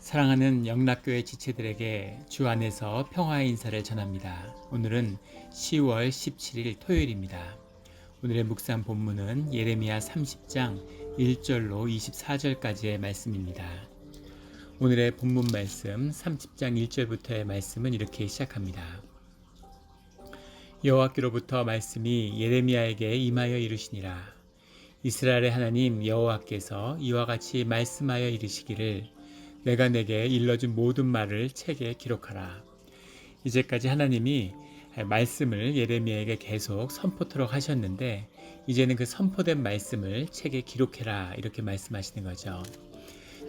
사랑하는 영락교회 지체들에게 주 안에서 평화의 인사를 전합니다. 오늘은 10월 17일 토요일입니다. 오늘의 묵상 본문은 예레미야 30장 1절로 24절까지의 말씀입니다. 오늘의 본문 말씀 30장 1절부터의 말씀은 이렇게 시작합니다. 여호와께로부터 말씀이 예레미야에게 임하여 이르시니라. 이스라엘의 하나님 여호와께서 이와 같이 말씀하여 이르시기를 내가 내게 일러준 모든 말을 책에 기록하라. 이제까지 하나님이 말씀을 예레미야에게 계속 선포토록 하셨는데 이제는 그 선포된 말씀을 책에 기록해라 이렇게 말씀하시는 거죠.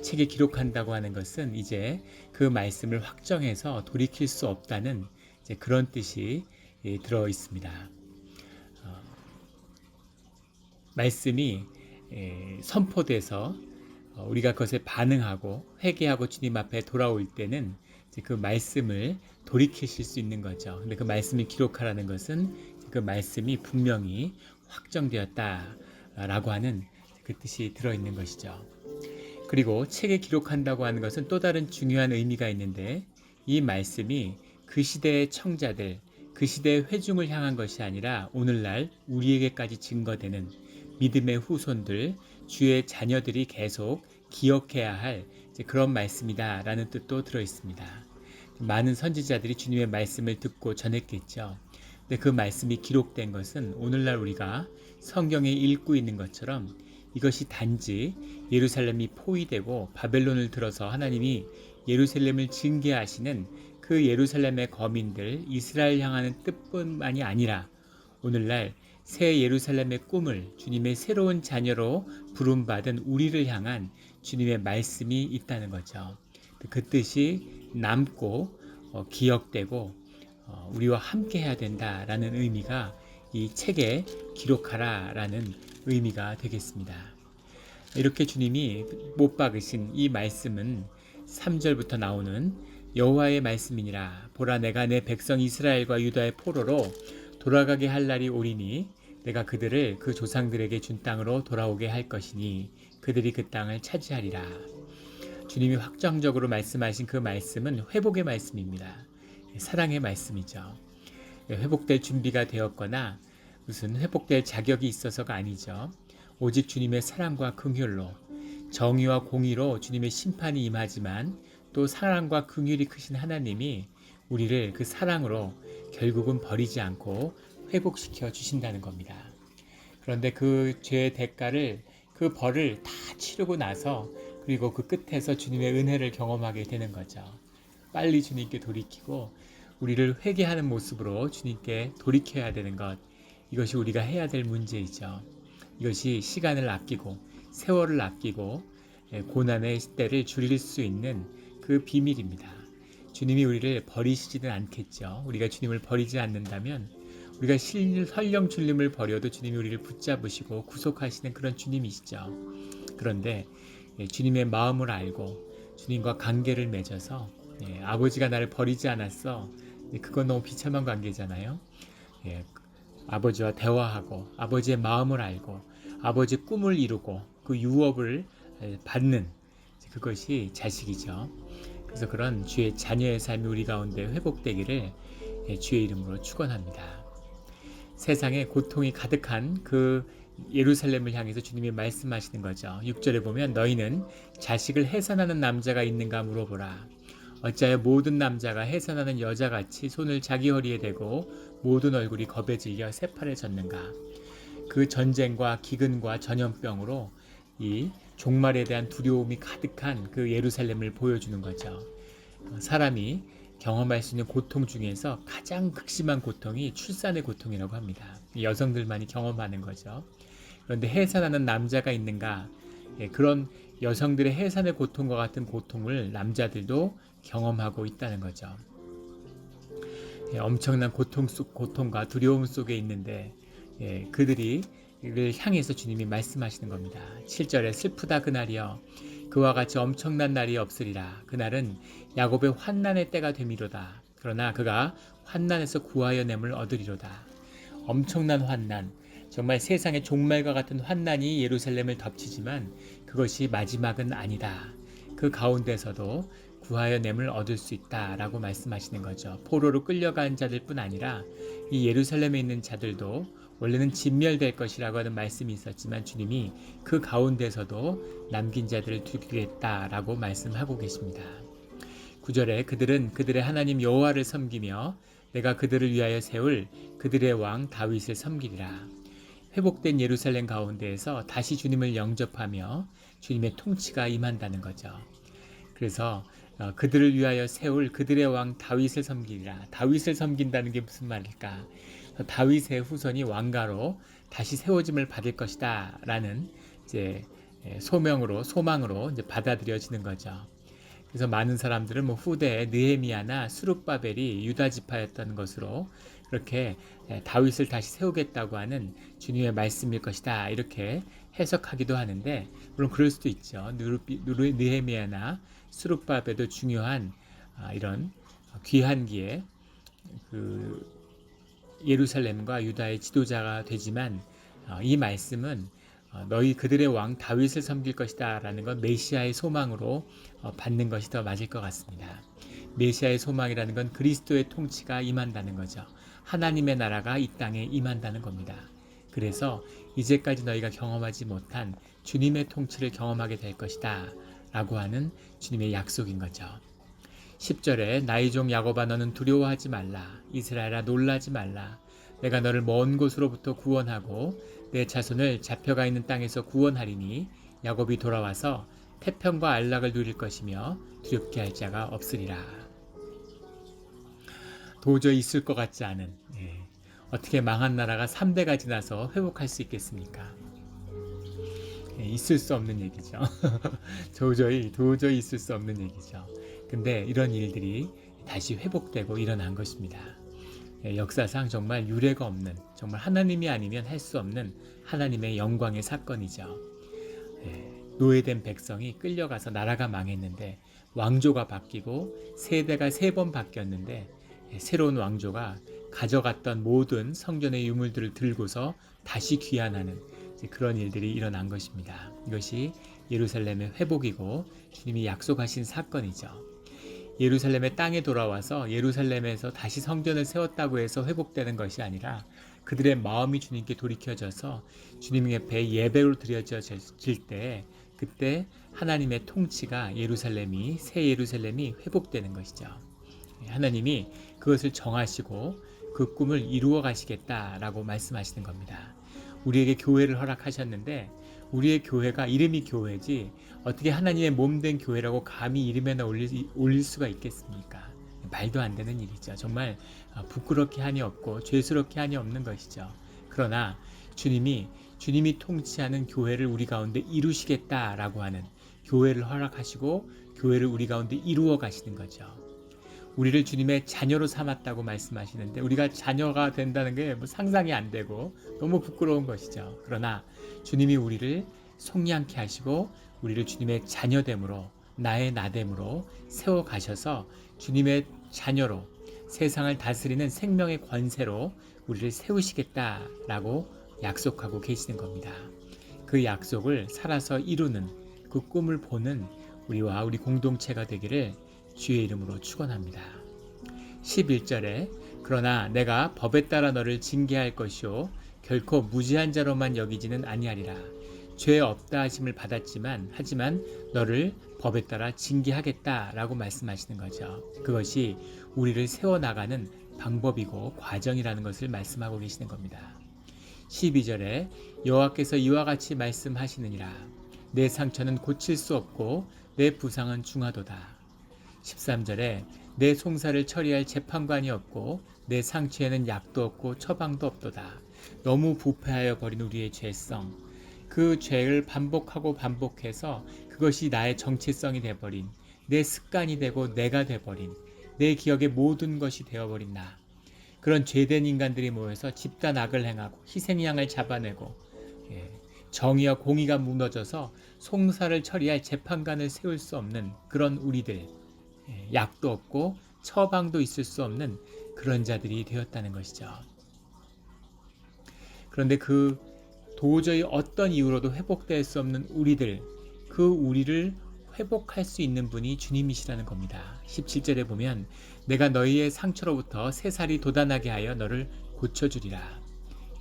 책에 기록한다고 하는 것은 이제 그 말씀을 확정해서 돌이킬 수 없다는 이제 그런 뜻이 들어 있습니다. 말씀이 선포돼서 우리가 그것에 반응하고 회개하고 주님 앞에 돌아올 때는 이제 그 말씀을 돌이키실 수 있는 거죠. 근데 그 말씀을 기록하라는 것은 그 말씀이 분명히 확정되었다라고 하는 그 뜻이 들어있는 것이죠. 그리고 책에 기록한다고 하는 것은 또 다른 중요한 의미가 있는데 이 말씀이 그 시대의 청자들, 그 시대의 회중을 향한 것이 아니라 오늘날 우리에게까지 증거되는 믿음의 후손들, 주의 자녀들이 계속 기억해야 할 그런 말씀이다라는 뜻도 들어있습니다. 많은 선지자들이 주님의 말씀을 듣고 전했겠죠. 근데 그 말씀이 기록된 것은 오늘날 우리가 성경에 읽고 있는 것처럼 이것이 단지 예루살렘이 포위되고 바벨론을 들어서 하나님이 예루살렘을 징계하시는 그 예루살렘의 거민들 이스라엘 향하는 뜻뿐만이 아니라 오늘날 새 예루살렘의 꿈을 주님의 새로운 자녀로 부름받은 우리를 향한 주님의 말씀이 있다는 거죠. 그 뜻이 남고 기억되고 우리와 함께 해야 된다라는 의미가 이 책에 기록하라라는 의미가 되겠습니다. 이렇게 주님이 못 박으신 이 말씀은 3절부터 나오는 여호와의 말씀이니라. 보라 내가 내 백성 이스라엘과 유다의 포로로 돌아가게 할 날이 오리니 내가 그들을 그 조상들에게 준 땅으로 돌아오게 할 것이니 그들이 그 땅을 차지하리라. 주님이 확정적으로 말씀하신 그 말씀은 회복의 말씀입니다. 사랑의 말씀이죠. 회복될 준비가 되었거나 무슨 회복될 자격이 있어서가 아니죠. 오직 주님의 사랑과 긍휼로 정의와 공의로 주님의 심판이 임하지만 또 사랑과 긍휼이 크신 하나님이 우리를 그 사랑으로 결국은 버리지 않고 회복시켜 주신다는 겁니다. 그런데 그 죄의 대가를 그 벌을 다 치르고 나서 그리고 그 끝에서 주님의 은혜를 경험하게 되는 거죠. 빨리 주님께 돌이키고 우리를 회개하는 모습으로 주님께 돌이켜야 되는 것, 이것이 우리가 해야 될 문제이죠. 이것이 시간을 아끼고 세월을 아끼고 고난의 때를 줄일 수 있는 그 비밀입니다. 주님이 우리를 버리시지는 않겠죠. 우리가 주님을 버리지 않는다면 우리가 설령 주님을 버려도 주님이 우리를 붙잡으시고 구속하시는 그런 주님이시죠. 그런데 주님의 마음을 알고 주님과 관계를 맺어서 아버지가 나를 버리지 않았어. 그건 너무 비참한 관계잖아요. 아버지와 대화하고 아버지의 마음을 알고 아버지의 꿈을 이루고 그 유업을 받는 그것이 자식이죠. 그래서 그런 주의 자녀의 삶이 우리 가운데 회복되기를 주의 이름으로 축원합니다. 세상에 고통이 가득한 그 예루살렘을 향해서 주님이 말씀하시는 거죠. 6절에 보면 너희는 자식을 해산하는 남자가 있는가 물어보라. 어찌하여 모든 남자가 해산하는 여자같이 손을 자기 허리에 대고 모든 얼굴이 겁에 질려 새파래졌는가. 그 전쟁과 기근과 전염병으로 이 종말에 대한 두려움이 가득한 그 예루살렘을 보여주는 거죠. 사람이 경험할 수 있는 고통 중에서 가장 극심한 고통이 출산의 고통이라고 합니다. 여성들만이 경험하는 거죠. 그런데 해산하는 남자가 있는가? 그런 여성들의 해산의 고통과 같은 고통을 남자들도 경험하고 있다는 거죠. 엄청난 고통과 두려움 속에 있는데 그들이를 향해서 주님이 말씀하시는 겁니다. 7절에 슬프다 그날이여 그와 같이 엄청난 날이 없으리라. 그날은 야곱의 환난의 때가 됨이로다. 그러나 그가 환난에서 구하여 냄을 얻으리로다. 엄청난 환난, 정말 세상의 종말과 같은 환난이 예루살렘을 덮치지만 그것이 마지막은 아니다. 그 가운데서도 구하여 냄을 얻을 수 있다라고 말씀하시는 거죠. 포로로 끌려간 자들뿐 아니라 이 예루살렘에 있는 자들도 원래는 진멸될 것이라고 하는 말씀이 있었지만 주님이 그 가운데서도 남긴 자들을 두겠다라고 말씀하고 계십니다. 9절에 그들은 그들의 하나님 여호와를 섬기며 내가 그들을 위하여 세울 그들의 왕 다윗을 섬기리라. 회복된 예루살렘 가운데에서 다시 주님을 영접하며 주님의 통치가 임한다는 거죠. 그래서 그들을 위하여 세울 그들의 왕 다윗을 섬기리라. 다윗을 섬긴다는 게 무슨 말일까? 다윗의 후손이 왕가로 다시 세워짐을 받을 것이다 라는 이제 소망으로 이제 받아들여지는 거죠. 그래서 많은 사람들은 후대에 느헤미야나 스룹바벨이 유다 지파였던 것으로 그렇게 다윗을 다시 세우겠다고 하는 주님의 말씀일 것이다 이렇게 해석하기도 하는데, 물론 그럴 수도 있죠. 느헤미야나 스룹바벨도 중요한 이런 귀한 기에 그 예루살렘과 유다의 지도자가 되지만 이 말씀은 너희 그들의 왕 다윗을 섬길 것이다 라는 건 메시아의 소망으로 받는 것이 더 맞을 것 같습니다. 메시아의 소망이라는 건 그리스도의 통치가 임한다는 거죠. 하나님의 나라가 이 땅에 임한다는 겁니다. 그래서 이제까지 너희가 경험하지 못한 주님의 통치를 경험하게 될 것이다 라고 하는 주님의 약속인 거죠. 10절에 나의 종 야곱아 너는 두려워하지 말라. 이스라엘아 놀라지 말라. 내가 너를 먼 곳으로부터 구원하고 내 자손을 잡혀가 있는 땅에서 구원하리니 야곱이 돌아와서 태평과 안락을 누릴 것이며 두렵게 할 자가 없으리라. 도저히 있을 것 같지 않은 어떻게 망한 나라가 3대가 지나서 회복할 수 있겠습니까? 있을 수 없는 얘기죠. 도저히 있을 수 없는 얘기죠. 근데 이런 일들이 다시 회복되고 일어난 것입니다. 역사상 정말 유례가 없는, 정말 하나님이 아니면 할 수 없는 하나님의 영광의 사건이죠. 노예된 백성이 끌려가서 나라가 망했는데 왕조가 바뀌고 세대가 3번 바뀌었는데 새로운 왕조가 가져갔던 모든 성전의 유물들을 들고서 다시 귀환하는 그런 일들이 일어난 것입니다. 이것이 예루살렘의 회복이고 주님이 약속하신 사건이죠. 예루살렘의 땅에 돌아와서 예루살렘에서 다시 성전을 세웠다고 해서 회복되는 것이 아니라 그들의 마음이 주님께 돌이켜져서 주님 옆에 예배로 드려질 때 그때 하나님의 통치가 새 예루살렘이 회복되는 것이죠. 하나님이 그것을 정하시고 그 꿈을 이루어 가시겠다라고 말씀하시는 겁니다. 우리에게 교회를 허락하셨는데 우리의 교회가 이름이 교회지 어떻게 하나님의 몸된 교회라고 감히 이름에나 올릴 수가 있겠습니까? 말도 안 되는 일이죠. 정말 부끄럽게 하니 없고 죄스럽게 하니 없는 것이죠. 그러나 주님이 통치하는 교회를 우리 가운데 이루시겠다라고 하는 교회를 허락하시고 교회를 우리 가운데 이루어 가시는 거죠. 우리를 주님의 자녀로 삼았다고 말씀하시는데 우리가 자녀가 된다는 게 상상이 안 되고 너무 부끄러운 것이죠. 그러나 주님이 우리를 속량케 하시고 우리를 주님의 자녀됨으로 나의 나됨으로 세워가셔서 주님의 자녀로 세상을 다스리는 생명의 권세로 우리를 세우시겠다라고 약속하고 계시는 겁니다. 그 약속을 살아서 이루는 그 꿈을 보는 우리와 우리 공동체가 되기를 주의 이름으로 축원합니다. 11절에 그러나 내가 법에 따라 너를 징계할 것이요 결코 무지한 자로만 여기지는 아니하리라. 죄 없다 하심을 받았지만 하지만 너를 법에 따라 징계하겠다라고 말씀하시는 거죠. 그것이 우리를 세워나가는 방법이고 과정이라는 것을 말씀하고 계시는 겁니다. 12절에 여호와께서 이와 같이 말씀하시느니라. 내 상처는 고칠 수 없고 내 부상은 중하도다. 13절에 내 송사를 처리할 재판관이 없고 내 상처에는 약도 없고 처방도 없도다. 너무 부패하여 버린 우리의 죄성, 그 죄를 반복해서 그것이 나의 정체성이 되어버린, 내 습관이 되고 내가 되어버린, 내 기억의 모든 것이 되어버린 나, 그런 죄된 인간들이 모여서 집단 악을 행하고 희생양을 잡아내고 정의와 공의가 무너져서 송사를 처리할 재판관을 세울 수 없는 그런 우리들, 약도 없고 처방도 있을 수 없는 그런 자들이 되었다는 것이죠. 그런데 도저히 어떤 이유로도 회복될 수 없는 우리들, 그 우리를 회복할 수 있는 분이 주님이시라는 겁니다. 17절에 보면 내가 너희의 상처로부터 새살이 돋아나게 하여 너를 고쳐주리라.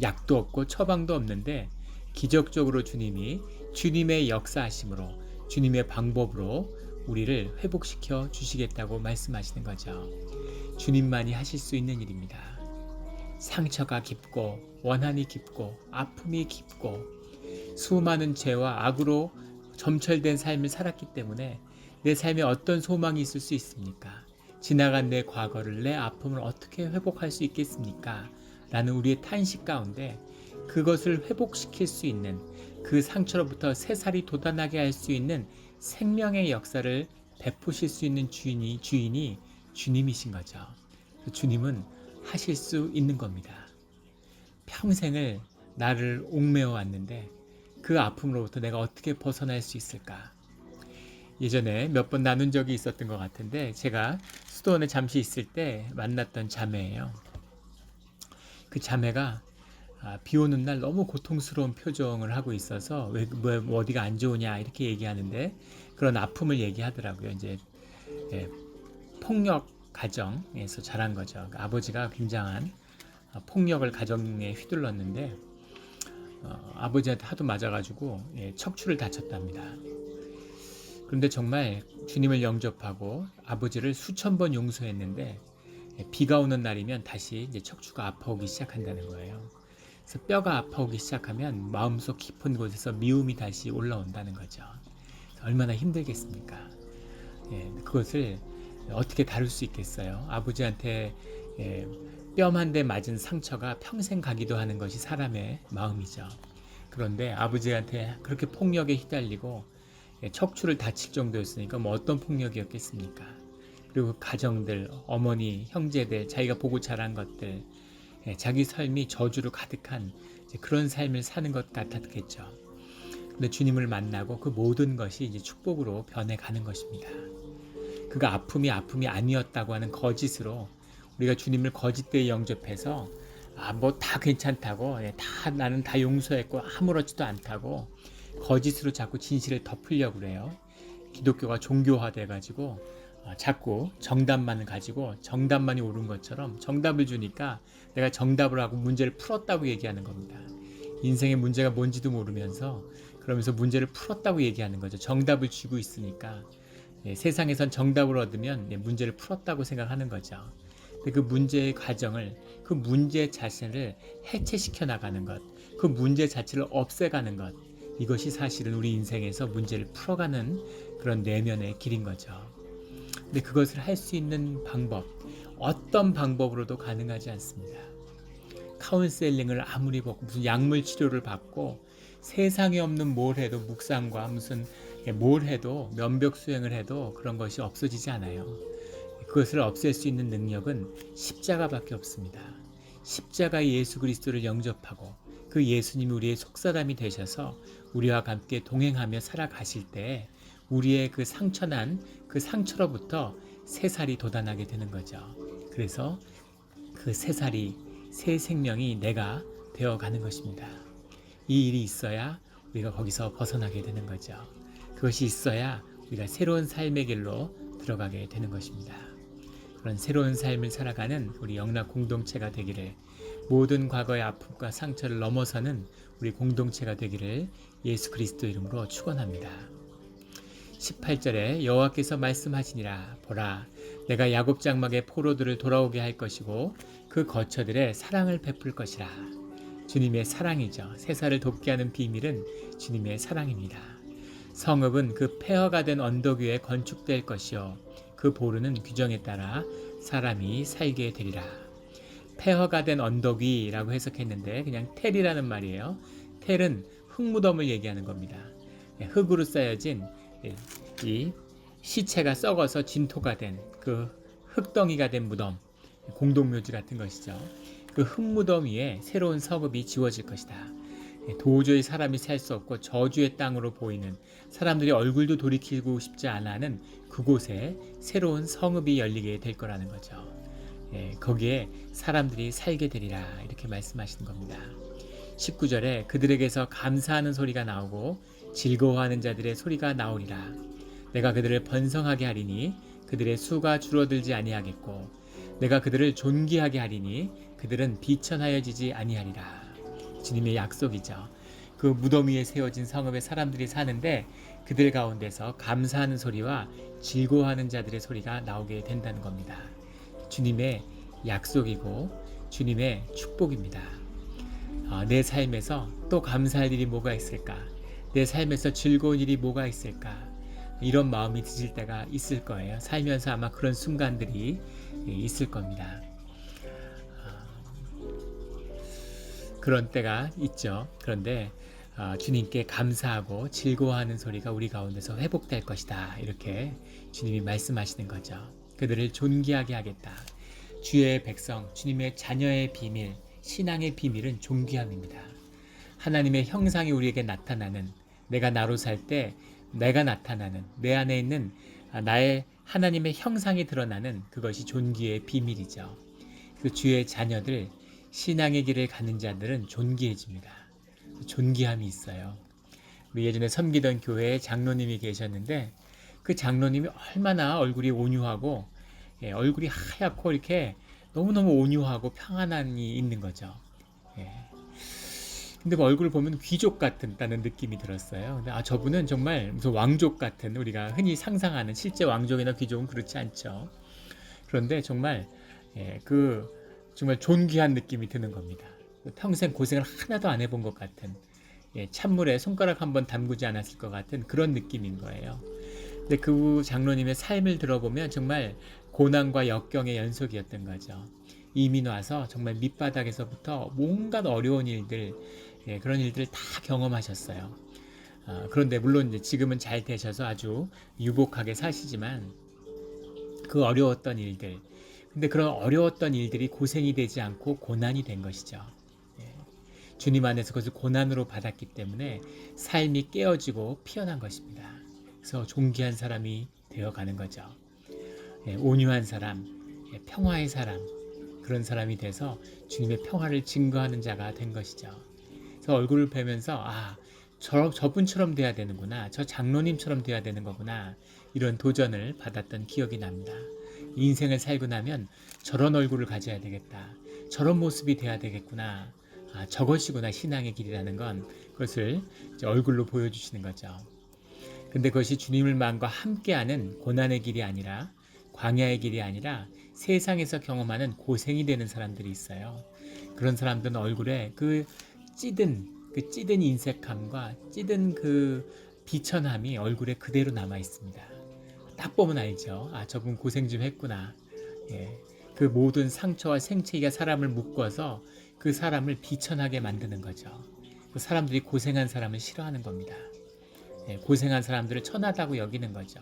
약도 없고 처방도 없는데 기적적으로 주님이 주님의 역사하심으로 주님의 방법으로 우리를 회복시켜 주시겠다고 말씀하시는 거죠. 주님만이 하실 수 있는 일입니다. 상처가 깊고 원한이 깊고 아픔이 깊고 수많은 죄와 악으로 점철된 삶을 살았기 때문에 내 삶에 어떤 소망이 있을 수 있습니까? 지나간 내 과거를, 내 아픔을 어떻게 회복할 수 있겠습니까? 라는 우리의 탄식 가운데 그것을 회복시킬 수 있는, 그 상처로부터 새살이 돋아나게 할 수 있는 생명의 역사를 베푸실 수 있는 주인이 주님이신 거죠. 주님은 하실 수 있는 겁니다. 평생을 나를 옥매어 왔는데 그 아픔으로부터 내가 어떻게 벗어날 수 있을까? 예전에 몇 번 나눈 적이 있었던 것 같은데, 제가 수도원에 잠시 있을 때 만났던 자매예요. 그 자매가 비 오는 날 너무 고통스러운 표정을 하고 있어서 왜 어디가 안 좋으냐 이렇게 얘기하는데, 그런 아픔을 얘기하더라고요. 이제 폭력 가정에서 자란 거죠. 아버지가 굉장한 폭력을 가정에 휘둘렀는데 아버지한테 하도 맞아가지고 척추를 다쳤답니다. 그런데 정말 주님을 영접하고 아버지를 수천 번 용서했는데 비가 오는 날이면 다시 이제 척추가 아파오기 시작한다는 거예요. 그래서 뼈가 아파오기 시작하면 마음속 깊은 곳에서 미움이 다시 올라온다는 거죠. 얼마나 힘들겠습니까? 그것을 어떻게 다룰 수 있겠어요? 아버지한테 뺨 한 대 맞은 상처가 평생 가기도 하는 것이 사람의 마음이죠. 그런데 아버지한테 그렇게 폭력에 휘달리고 척추를 다칠 정도였으니까 뭐 어떤 폭력이었겠습니까? 그리고 가정들, 어머니, 형제들, 자기가 보고 자란 것들, 자기 삶이 저주로 가득한 그런 삶을 사는 것 같았겠죠. 근데 주님을 만나고 그 모든 것이 이제 축복으로 변해가는 것입니다. 그가 아픔이 아니었다고 하는 거짓으로 우리가 주님을 거짓되이 영접해서 뭐 다 괜찮다고, 나는 다 용서했고 아무렇지도 않다고 거짓으로 자꾸 진실을 덮으려고 그래요. 기독교가 종교화돼 가지고 자꾸 정답만을 가지고 정답만이 옳은 것처럼 정답을 주니까 내가 정답을 하고 문제를 풀었다고 얘기하는 겁니다. 인생의 문제가 뭔지도 모르면서 그러면서 문제를 풀었다고 얘기하는 거죠. 정답을 쥐고 있으니까 세상에선 정답을 얻으면 문제를 풀었다고 생각하는 거죠. 그 문제의 과정을, 그 문제 자체를 해체시켜 나가는 것, 그 문제 자체를 없애가는 것, 이것이 사실은 우리 인생에서 문제를 풀어가는 그런 내면의 길인 거죠. 근데 그것을 할 수 있는 방법, 어떤 방법으로도 가능하지 않습니다. 카운셀링을 아무리 받고 무슨 약물 치료를 받고 세상에 없는 뭘 해도, 묵상과 무슨 뭘 해도, 면벽 수행을 해도 그런 것이 없어지지 않아요. 그것을 없앨 수 있는 능력은 십자가밖에 없습니다. 십자가의 예수 그리스도를 영접하고 그 예수님이 우리의 속사람이 되셔서 우리와 함께 동행하며 살아가실 때 우리의 그 상처난 그 상처로부터 새살이 돋아나게 되는 거죠. 그래서 그 새살이, 새 생명이 내가 되어가는 것입니다. 이 일이 있어야 우리가 거기서 벗어나게 되는 거죠. 그것이 있어야 우리가 새로운 삶의 길로 들어가게 되는 것입니다. 그런 새로운 삶을 살아가는 우리 영락 공동체가 되기를, 모든 과거의 아픔과 상처를 넘어서는 우리 공동체가 되기를 예수 그리스도 이름으로 축원합니다. 18절에 여호와께서 말씀하시니라, 보라, 내가 야곱 장막의 포로들을 돌아오게 할 것이고 그 거처들의 사랑을 베풀 것이라. 주님의 사랑이죠. 새살을 돋게 하는 비밀은 주님의 사랑입니다. 성읍은 그 폐허가 된 언덕 위에 건축될 것이요 그 보르는 규정에 따라 사람이 살게 되리라. 폐허가 된 언덕 위라고 해석했는데 그냥 텔이라는 말이에요. 텔은 흙무덤을 얘기하는 겁니다. 흙으로 쌓여진 이 시체가 썩어서 진토가 된 그 흙덩이가 된 무덤, 공동묘지 같은 것이죠. 그 흙무덤 위에 새로운 성읍이 지어질 것이다. 도저히 사람이 살 수 없고 저주의 땅으로 보이는, 사람들이 얼굴도 돌이키고 싶지 않아 하는 그곳에 새로운 성읍이 열리게 될 거라는 거죠. 거기에 사람들이 살게 되리라, 이렇게 말씀하시는 겁니다. 19절에 그들에게서 감사하는 소리가 나오고 즐거워하는 자들의 소리가 나오리라. 내가 그들을 번성하게 하리니 그들의 수가 줄어들지 아니하겠고 내가 그들을 존귀하게 하리니 그들은 비천하여지지 아니하리라. 주님의 약속이죠. 그 무덤 위에 세워진 성읍에 사람들이 사는데 그들 가운데서 감사하는 소리와 즐거워하는 자들의 소리가 나오게 된다는 겁니다. 주님의 약속이고 주님의 축복입니다. 내 삶에서 또 감사할 일이 뭐가 있을까? 내 삶에서 즐거운 일이 뭐가 있을까? 이런 마음이 드실 때가 있을 거예요. 살면서 아마 그런 순간들이 있을 겁니다. 그런 때가 있죠. 그런데 주님께 감사하고 즐거워하는 소리가 우리 가운데서 회복될 것이다. 이렇게 주님이 말씀하시는 거죠. 그들을 존귀하게 하겠다. 주의 백성, 주님의 자녀의 비밀, 신앙의 비밀은 존귀함입니다. 하나님의 형상이 우리에게 나타나는, 내가 나로 살 때 내가 나타나는, 내 안에 있는 나의 하나님의 형상이 드러나는 그것이 존귀의 비밀이죠. 그 주의 자녀들, 신앙의 길을 가는 자들은 존귀해집니다. 존귀함이 있어요. 우리 예전에 섬기던 교회에 장로님이 계셨는데 그 장로님이 얼마나 얼굴이 온유하고 얼굴이 하얗고 이렇게 너무너무 온유하고 평안함이 있는 거죠. 근데 그 얼굴을 보면 귀족 같다는 느낌이 들었어요. 근데 저분은 정말 무슨 왕족 같은, 우리가 흔히 상상하는 실제 왕족이나 귀족은 그렇지 않죠. 그런데 정말 정말 존귀한 느낌이 드는 겁니다. 평생 고생을 하나도 안 해본 것 같은, 찬물에 손가락 한번 담그지 않았을 것 같은 그런 느낌인 거예요. 근데 그 장로님의 삶을 들어보면 정말 고난과 역경의 연속이었던 거죠. 이민 와서 정말 밑바닥에서부터 온갖 어려운 일들, 그런 일들을 다 경험하셨어요. 그런데 물론 이제 지금은 잘 되셔서 아주 유복하게 사시지만 그 어려웠던 일들, 근데 그런 어려웠던 일들이 고생이 되지 않고 고난이 된 것이죠. 주님 안에서 그것을 고난으로 받았기 때문에 삶이 깨어지고 피어난 것입니다. 그래서 존귀한 사람이 되어가는 거죠. 온유한 사람, 평화의 사람, 그런 사람이 돼서 주님의 평화를 증거하는 자가 된 것이죠. 그래서 얼굴을 뵈면서 저분처럼 돼야 되는구나, 저 장로님처럼 돼야 되는 거구나, 이런 도전을 받았던 기억이 납니다. 인생을 살고 나면 저런 얼굴을 가져야 되겠다, 저런 모습이 돼야 되겠구나, 저것이구나 신앙의 길이라는 건, 그것을 얼굴로 보여주시는 거죠. 근데 그것이 주님을 마음과 함께하는 고난의 길이 아니라, 광야의 길이 아니라 세상에서 경험하는 고생이 되는 사람들이 있어요. 그런 사람들은 얼굴에 그 찌든 인색함과 찌든 그 비천함이 얼굴에 그대로 남아 있습니다. 딱 보면 알죠. 저분 고생 좀 했구나. 그 모든 상처와 생채기가 사람을 묶어서 그 사람을 비천하게 만드는 거죠. 그 사람들이 고생한 사람을 싫어하는 겁니다. 고생한 사람들을 천하다고 여기는 거죠.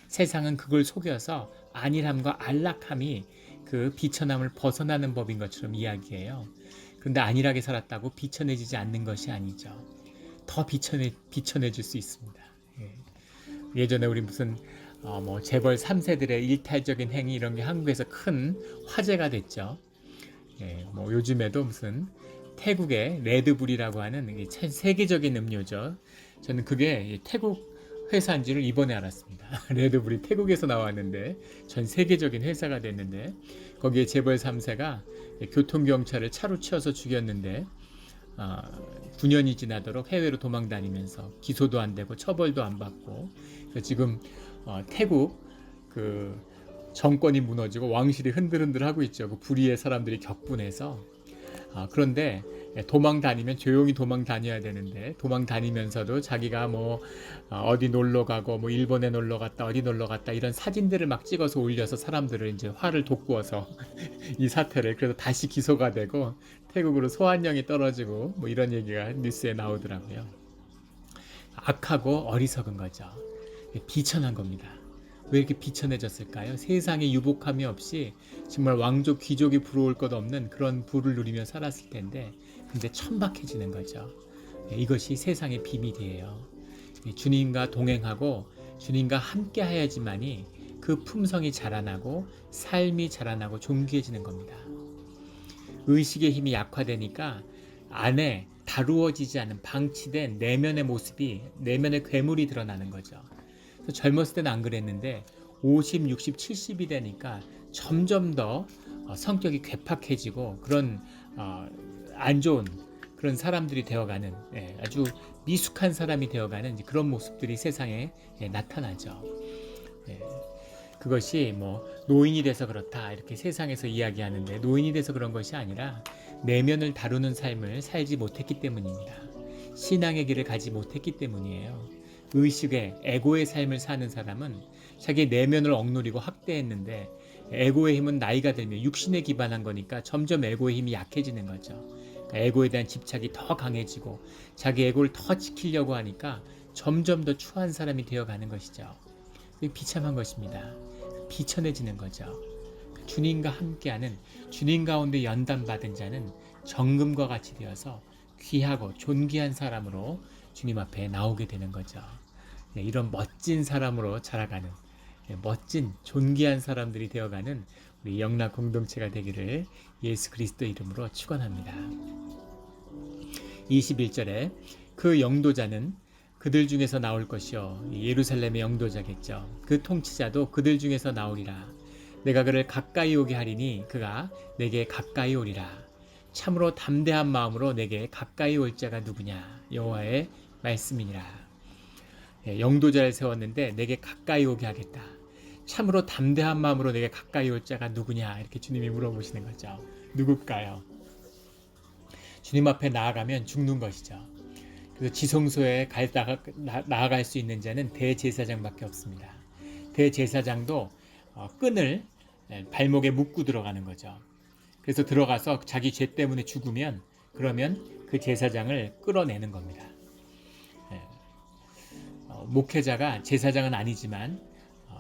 세상은 그걸 속여서 안일함과 안락함이 그 비천함을 벗어나는 법인 것처럼 이야기해요. 그런데 안일하게 살았다고 비천해지지 않는 것이 아니죠. 더 비천해질 수 있습니다. 예전에 우리 무슨 재벌 3세들의 일탈적인 행위, 이런 게 한국에서 큰 화제가 됐죠. 요즘에도 무슨 태국의 레드불이라고 하는 세계적인 음료죠. 저는 그게 태국 회사인 줄을 이번에 알았습니다. 레드불이 태국에서 나왔는데 전 세계적인 회사가 됐는데, 거기에 재벌 3세가 교통경찰을 차로 치어서 죽였는데 9년이 지나도록 해외로 도망다니면서 기소도 안 되고 처벌도 안 받고, 지금 태국 그 정권이 무너지고 왕실이 흔들흔들하고 있죠. 그 불의의 사람들이 격분해서. 그런데 도망 다니면 조용히 도망 다녀야 되는데, 도망 다니면서도 자기가 어디 놀러 가고 일본에 놀러 갔다, 어디 놀러 갔다, 이런 사진들을 막 찍어서 올려서 사람들을 이제 화를 돋구어서 이 사태를, 그래서 다시 기소가 되고 태국으로 소환령이 떨어지고 이런 얘기가 뉴스에 나오더라고요. 악하고 어리석은 거죠. 비천한 겁니다. 왜 이렇게 비천해졌을까요? 세상에 유복함이 없이 정말 왕족 귀족이 부러울 것 없는 그런 부를 누리며 살았을 텐데, 근데 천박해지는 거죠. 이것이 세상의 비밀이에요. 주님과 동행하고 주님과 함께 하야지만이 그 품성이 자라나고 삶이 자라나고 존귀해지는 겁니다. 의식의 힘이 약화되니까 안에 다루어지지 않은 방치된 내면의 모습이, 내면의 괴물이 드러나는 거죠. 그래서 젊었을 때는 안 그랬는데 50, 60, 70이 되니까 점점 더 성격이 괴팍해지고 그런 안 좋은 그런 사람들이 되어가는 아주 미숙한 사람이 되어가는 그런 모습들이 세상에 나타나죠. 예, 그것이 뭐 노인이 돼서 그렇다 이렇게 세상에서 이야기하는데 노인이 돼서 그런 것이 아니라 내면을 다루는 삶을 살지 못했기 때문입니다. 신앙의 길을 가지 못했기 때문이에요. 의식의 에고의 삶을 사는 사람은 자기 내면을 억누리고 학대했는데 에고의 힘은 나이가 들면 육신에 기반한 거니까 점점 에고의 힘이 약해지는 거죠. 에고에 대한 집착이 더 강해지고 자기 에고를 더 지키려고 하니까 점점 더 추한 사람이 되어가는 것이죠. 비참한 것입니다. 비천해지는 거죠. 주님과 함께하는 주님 가운데 연단받은 자는 정금과 같이 되어서 귀하고 존귀한 사람으로 주님 앞에 나오게 되는 거죠. 이런 멋진 사람으로 자라가는 멋진 존귀한 사람들이 되어가는 우리 영락 공동체가 되기를 예수 그리스도 이름으로 축원합니다. 21절에 그 영도자는 그들 중에서 나올 것이요 예루살렘의 영도자겠죠. 그 통치자도 그들 중에서 나오리라. 내가 그를 가까이 오게 하리니 그가 내게 가까이 오리라. 참으로 담대한 마음으로 내게 가까이 올 자가 누구냐 여호와의 말씀이니라. 영도자를 세웠는데 내게 가까이 오게 하겠다. 참으로 담대한 마음으로 내게 가까이 올 자가 누구냐 이렇게 주님이 물어보시는 거죠. 누굴까요? 주님 앞에 나아가면 죽는 것이죠. 그래서 지성소에 나아갈 수 있는 자는 대제사장밖에 없습니다. 대제사장도 끈을 발목에 묶고 들어가는 거죠. 그래서 들어가서 자기 죄 때문에 죽으면 그러면 그 제사장을 끌어내는 겁니다. 목회자가 제사장은 아니지만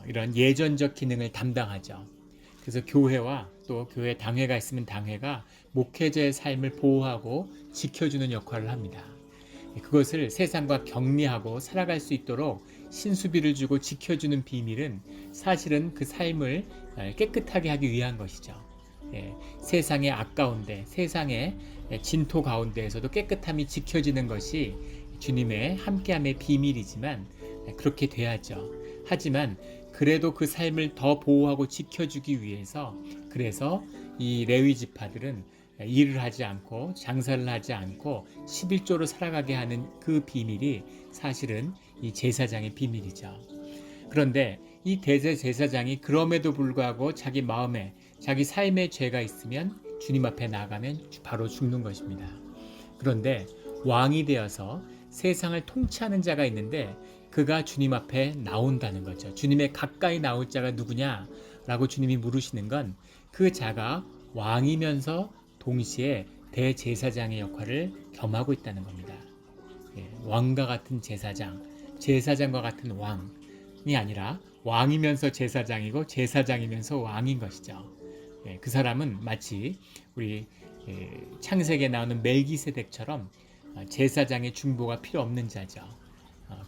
이런 예전적 기능을 담당하죠. 그래서 교회와 또 교회 당회가 있으면 당회가 목회자의 삶을 보호하고 지켜주는 역할을 합니다. 그것을 세상과 격리하고 살아갈 수 있도록 신수비를 주고 지켜주는 비밀은 사실은 그 삶을 깨끗하게 하기 위한 것이죠. 세상의 아까운데 세상의 진토 가운데에서도 깨끗함이 지켜지는 것이 주님의 함께함의 비밀이지만 그렇게 돼야죠. 하지만 그래도 그 삶을 더 보호하고 지켜주기 위해서 그래서 이 레위 지파들은 일을 하지 않고 장사를 하지 않고 11조로 살아가게 하는 그 비밀이 사실은 이 제사장의 비밀이죠. 그런데 이 대제사장이 그럼에도 불구하고 자기 마음에 자기 삶에 죄가 있으면 주님 앞에 나가면 바로 죽는 것입니다. 그런데 왕이 되어서 세상을 통치하는 자가 있는데 그가 주님 앞에 나온다는 거죠. 주님의 가까이 나올 자가 누구냐라고 주님이 물으시는 건 그 자가 왕이면서 동시에 대제사장의 역할을 겸하고 있다는 겁니다. 왕과 같은 제사장, 제사장과 같은 왕이 아니라 왕이면서 제사장이고 제사장이면서 왕인 것이죠. 그 사람은 마치 우리 창세기에 나오는 멜기세덱처럼 제사장의 중보가 필요 없는 자죠.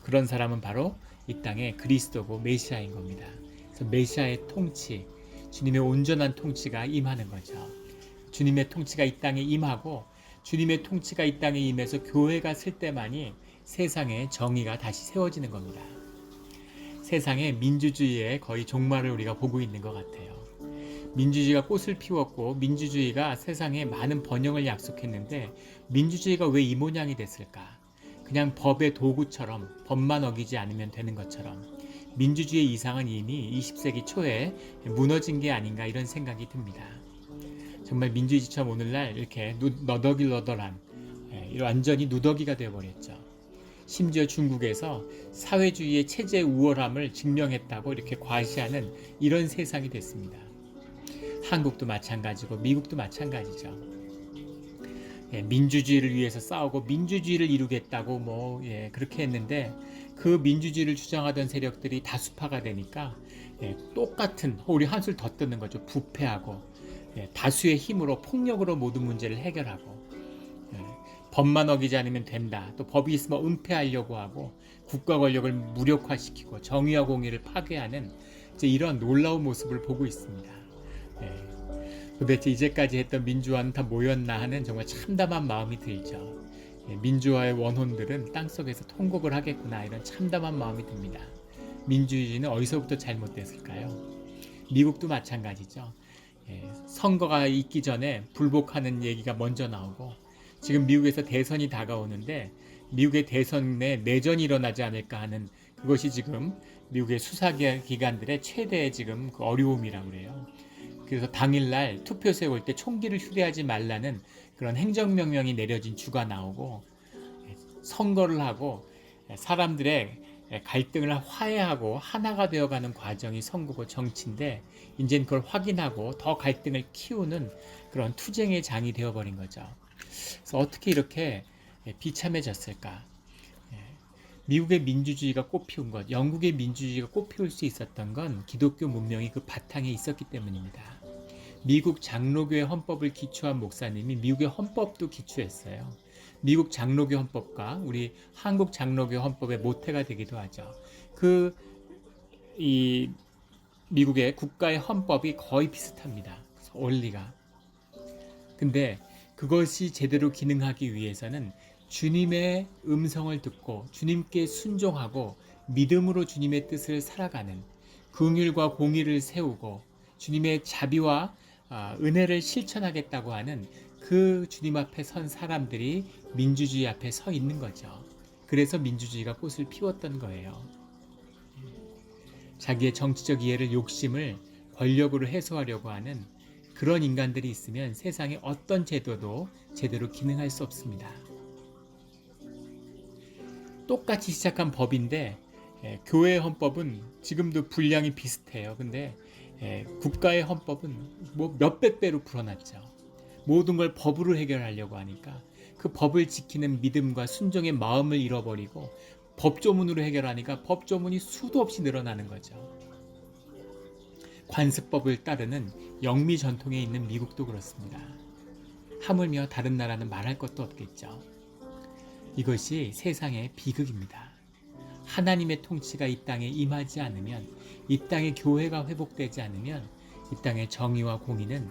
그런 사람은 바로 이 땅의 그리스도고 메시아인 겁니다. 그래서 메시아의 통치, 주님의 온전한 통치가 임하는 거죠. 주님의 통치가 이 땅에 임하고 주님의 통치가 이 땅에 임해서 교회가 쓸 때만이 세상에 정의가 다시 세워지는 겁니다. 세상의 민주주의의 거의 종말을 우리가 보고 있는 것 같아요. 민주주의가 꽃을 피웠고 민주주의가 세상에 많은 번영을 약속했는데 민주주의가 왜 이 모양이 됐을까? 그냥 법의 도구처럼 법만 어기지 않으면 되는 것처럼 민주주의 이상은 이미 20세기 초에 무너진 게 아닌가 이런 생각이 듭니다. 정말 민주주의처럼 오늘날 이렇게 너덜너덜한 완전히 누더기가 되어버렸죠. 심지어 중국에서 사회주의의 체제 우월함을 증명했다고 이렇게 과시하는 이런 세상이 됐습니다. 한국도 마찬가지고 미국도 마찬가지죠. 민주주의를 위해서 싸우고 민주주의를 이루겠다고 그렇게 했는데 그 민주주의를 주장하던 세력들이 다수파가 되니까 똑같은 우리 한술 더 뜨는 거죠. 부패하고 다수의 힘으로 폭력으로 모든 문제를 해결하고 법만 어기지 않으면 된다. 또 법이 있으면 은폐하려고 하고 국가 권력을 무력화시키고 정의와 공의를 파괴하는 이런 놀라운 모습을 보고 있습니다. 도대체 이제까지 했던 민주화는 다 뭐였나 하는 정말 참담한 마음이 들죠. 민주화의 원혼들은 땅속에서 통곡을 하겠구나 이런 참담한 마음이 듭니다. 민주주의는 어디서부터 잘못됐을까요? 미국도 마찬가지죠. 선거가 있기 전에 불복하는 얘기가 먼저 나오고, 지금 미국에서 대선이 다가오는데 미국의 대선에 내전이 일어나지 않을까 하는, 그것이 지금 미국의 수사기관들의 최대의 지금 그 어려움이라고 그래요. 그래서 당일날 투표소에 올 때 총기를 휴대하지 말라는 그런 행정명령이 내려진 주가 나오고, 선거를 하고 사람들의 갈등을 화해하고 하나가 되어가는 과정이 선거고 정치인데, 이제는 그걸 확인하고 더 갈등을 키우는 그런 투쟁의 장이 되어버린 거죠. 그래서 어떻게 이렇게 비참해졌을까? 미국의 민주주의가 꽃피운 것, 영국의 민주주의가 꽃피울 수 있었던 건 기독교 문명이 그 바탕에 있었기 때문입니다. 미국 장로교의 헌법을 기초한 목사님이 미국의 헌법도 기초했어요. 미국 장로교 헌법과 우리 한국 장로교 헌법의 모태가 되기도 하죠. 이 미국의 국가의 헌법이 거의 비슷합니다. 원리가. 근데 그것이 제대로 기능하기 위해서는 주님의 음성을 듣고 주님께 순종하고 믿음으로 주님의 뜻을 살아가는, 긍휼과 공의를 세우고 주님의 자비와 은혜를 실천하겠다고 하는 그 주님 앞에 선 사람들이 민주주의 앞에 서 있는 거죠. 그래서 민주주의가 꽃을 피웠던 거예요. 자기의 정치적 이해를, 욕심을 권력으로 해소하려고 하는 그런 인간들이 있으면 세상에 어떤 제도도 제대로 기능할 수 없습니다. 똑같이 시작한 법인데 교회의 헌법은 지금도 분량이 비슷해요. 근데 국가의 헌법은 뭐 몇백 배로 불어났죠. 모든 걸 법으로 해결하려고 하니까 그 법을 지키는 믿음과 순종의 마음을 잃어버리고 법조문으로 해결하니까 법조문이 수도 없이 늘어나는 거죠. 관습법을 따르는 영미 전통에 있는 미국도 그렇습니다. 하물며 다른 나라는 말할 것도 없겠죠. 이것이 세상의 비극입니다. 하나님의 통치가 이 땅에 임하지 않으면, 이 땅의 교회가 회복되지 않으면 이 땅의 정의와 공의는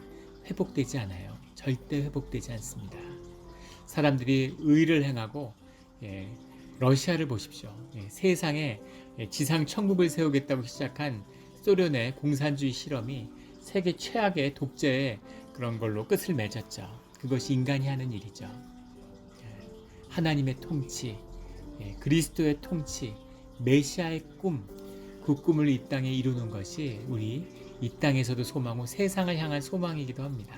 회복되지 않아요. 절대 회복되지 않습니다. 사람들이 의를 행하고, 러시아를 보십시오. 세상에 지상 천국을 세우겠다고 시작한 소련의 공산주의 실험이 세계 최악의 독재의 그런 걸로 끝을 맺었죠. 그것이 인간이 하는 일이죠. 하나님의 통치, 그리스도의 통치, 메시아의 꿈, 그 꿈을 이 땅에 이루는 것이 우리 이 땅에서도 소망이고 세상을 향한 소망이기도 합니다.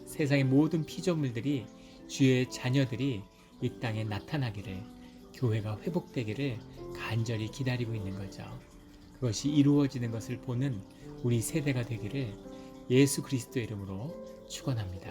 세상의 모든 피조물들이, 주의 자녀들이 이 땅에 나타나기를, 교회가 회복되기를 간절히 기다리고 있는 거죠. 그것이 이루어지는 것을 보는 우리 세대가 되기를 예수 그리스도의 이름으로 축원합니다.